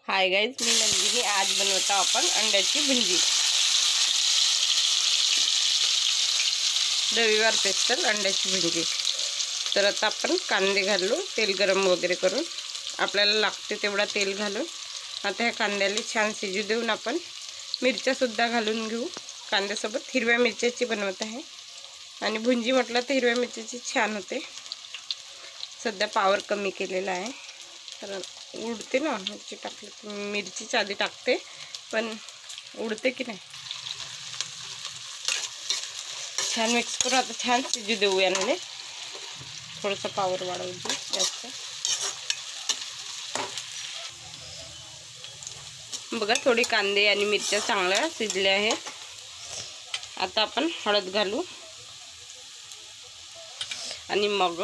Hi guys, मी नंदिनी। आज बनवतो आपण अंड्याची भुंजी। रविवार स्पेशल अंड्याची भुंजी। तर आता आपण कांदे घालू, तेल गरम वगैरे करून आपल्याला लागते तेवढा तेल घालून आता ह्या कांद्याला छान शिजू देऊन आपण मिरच्या सुद्धा घालून घेऊ। कांद्यासोबत हिरव्या मिरच्याची बनवत आहे आणि भुंजी म्हटलं तर हिरव्या मिरच्याची छान होते। सध्या पावर कमी केलेला आहे कारण उडते ना, मिरची टाकली मिरचीच्या आधी टाकते पण उडते की नाही। छान मिक्स करू, आता छान शिजू देऊ याने। थोडंसं पावर वाढवू दे जास्त। बघा थोडी कांदे आणि मिरच्या चांगल्या शिजल्या आहेत। आता आपण हळद घालू आणि मग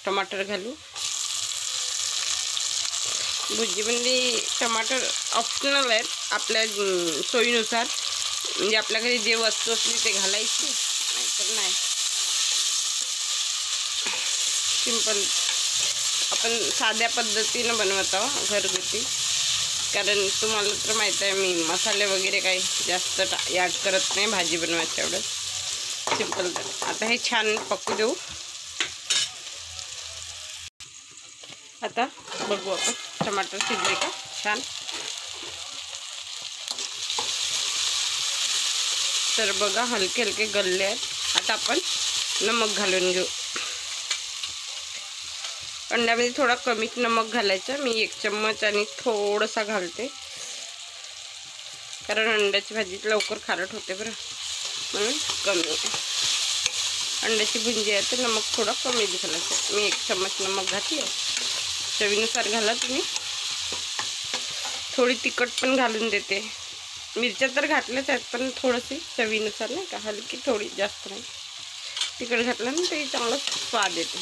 टमाटर घालू। भुंजीमध्ये टमाटर ऑप्शनल आहेत, आपल्या सोयीनुसार। म्हणजे आपल्या घरी जे वस्तू असली ते घालायची, नाहीतर नाही। सिंपल आपण साध्या पद्धतीने बनवत आहोत, घरगुती। कारण तुम्हाला तर माहिती आहे मी मसाले वगैरे काही जास्त ॲड करत नाही भाजी बनवायच्या वेळेस, सिंपल। आता हे छान पकू देऊ। आता बघू आपण टमाटर शिजले का छान। तर बघा हलके हलके गलले आहेत। आता आपण नमक घालून घेऊ। अंड्यामध्ये थोडा कमीच नमक घालायचं, मी 1 चम्मच आणि थोडासा घालते कारण अंड्याची भाजी लवकर खारट होते बरं, म्हणून कमी। अंड्याची भुंजी आहे तर नमक थोडा कमीच घालायचं। मी 1 चम्मच नमक घातले, चवीनुसार घाला तुम्ही। थोडी तिखट पण घालून देते, मिरच्या तर घातल्याच आहेत पण थोडीशी चवीनुसार, नाही का, हलकी थोडी, जास्त नाही। तिखट घातलं ना ते चांगला स्वाद येते।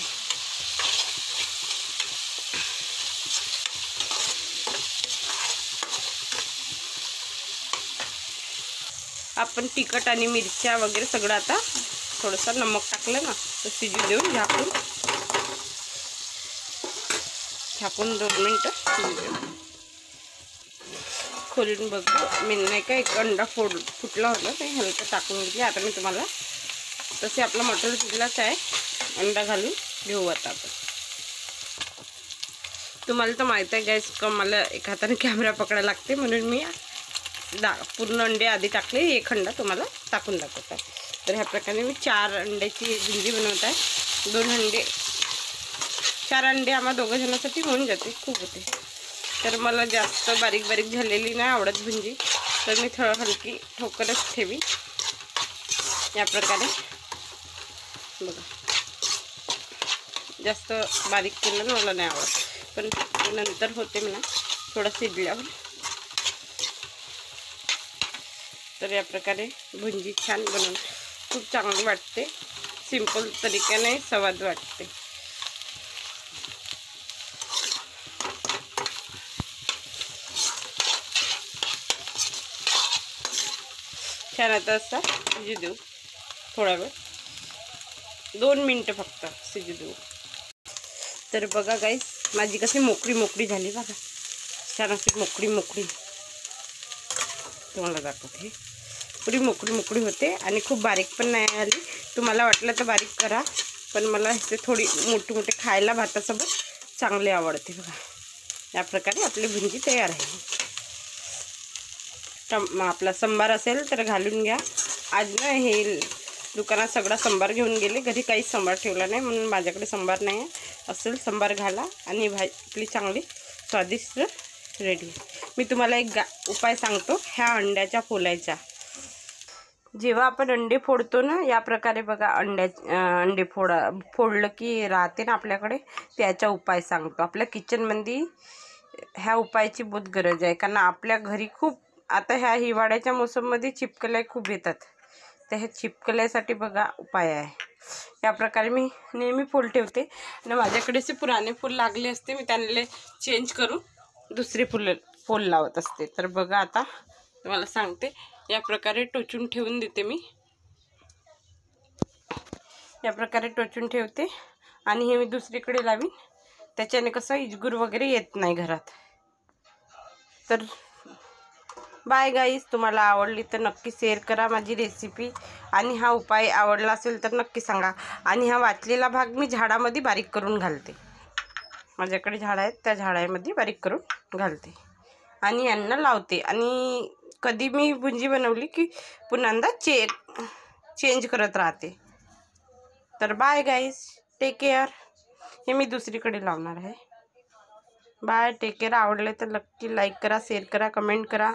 आपण तिखट आणि मिरच्या वगैरे सगळं आता थोडंसं नमक टाकलं ना तर शिजू देऊन झाकून 2 मिनटं शिजू देऊ। खोलून बघू, मी नाही का एक अंडा फुटला होता ते हलकं टाकून घेतले। आता मी तुम्हाला तसे आपलं मटर शिजलाच आहे, अंडा घालून घेऊ आता आपण। तुम्हाला तर माहिती आहे गॅस का मला एक हाताने कॅमेरा पकडायला लागते, म्हणून मी पूर्ण अंडे आधी टाकले, 1 अंडा तुम्हाला टाकून दाखवत आहे। तर ह्या प्रकारे मी 4 अंड्याची भुंजी बनवत आहे। 4 अंडे आम्हा 2 जणांसाठी होऊन जाते, खूप होते। तर मला जास्त बारीक बारीक झालेली नाही आवडत भुंजी, तर मी थोडं हलकी ठोकरच ठेवी या प्रकारे। बघा जास्त बारीक केलं मला नाही आवडत, पण नंतर होते म्हणा थोडं शिजल्यावर। तर या प्रकारे भुंजी छान बनवून खूप चांगली वाटते, सिंपल तरीक्याने स्वाद वाटते। छान आता असा शिजू देऊ थोडा वेळ, 2 मिनटं फक्त शिजू देऊ। तर बघा गाईस माझी कशी मोकळी मोकळी झाली बघा, छान अशी मोकळी मोकळी। तुम्हाला दाखवते, पुरी मोकळी मोकळी होते आणि खूप बारीक पण नाही आली। तुम्हाला वाटलं तर बारीक करा, पण मला हे थोडी मोठी मोठी खायला भातासोबत चांगले आवडते। बघा या प्रकारे आपली भुंजी तयार आहे। आपला संबार असेल तर घालून घ्या। आज ना हे दुकानात सगळा संबार घेऊन गेले, घरी काहीच संबार ठेवला नाही, म्हणून माझ्याकडे संबार नाही आहे। असेल संबार घाला आणि भाजी चांगली स्वादिष्ट रेडी। मी तुम्हाला एक उपाय सांगतो ह्या अंड्याच्या फोलायचा। जेव्हा आपण अंडे फोडतो ना या प्रकारे बघा, अंडे फोडलं की राहते ना आपल्याकडे, त्याचा उपाय सांगतो। आपल्या किचनमध्ये ह्या उपायाची बहुत गरज आहे, कारण आपल्या घरी खूप आता ह्या हिवाळ्याच्या मोसममध्ये चिपकल्या खूप येतात, तर ह्या चिपकल्यासाठी बघा उपाय आहे। या प्रकारे मी नेहमी फूल ठेवते आणि माझ्याकडे असे पुराणे फूल लागले असते, मी त्यांना चेंज करून दुसरे फूल लावत असते। तर बघा आता तुम्हाला सांगते, या प्रकारे टोचून ठेवून देते मी, या प्रकारे टोचून ठेवते आणि हे मी दुसरीकडे लावीन, त्याच्याने कसं इजगूर वगैरे येत नाही घरात। तर बाय गाईज, तुम्हाला आवडली तर नक्की शेअर करा माझी रेसिपी, आणि हा उपाय आवडला असेल तर नक्की सांगा. आणि हा वाचलेला भाग मी झाडामध्ये बारीक करून घालते, माझ्याकडे झाडं आहेत त्या झाडामध्ये बारीक करून घालते आणि यांना लावते. आणि कधी मी भुंजी बनवली की पुन्हा चेंज करत राहते. तर बाय गाईज, टेक केअर. हे मी दुसरीकडे लावणार आहे. Bye, take care. आवडले तर नक्की लाईक करा, शेअर करा, कमेंट करा.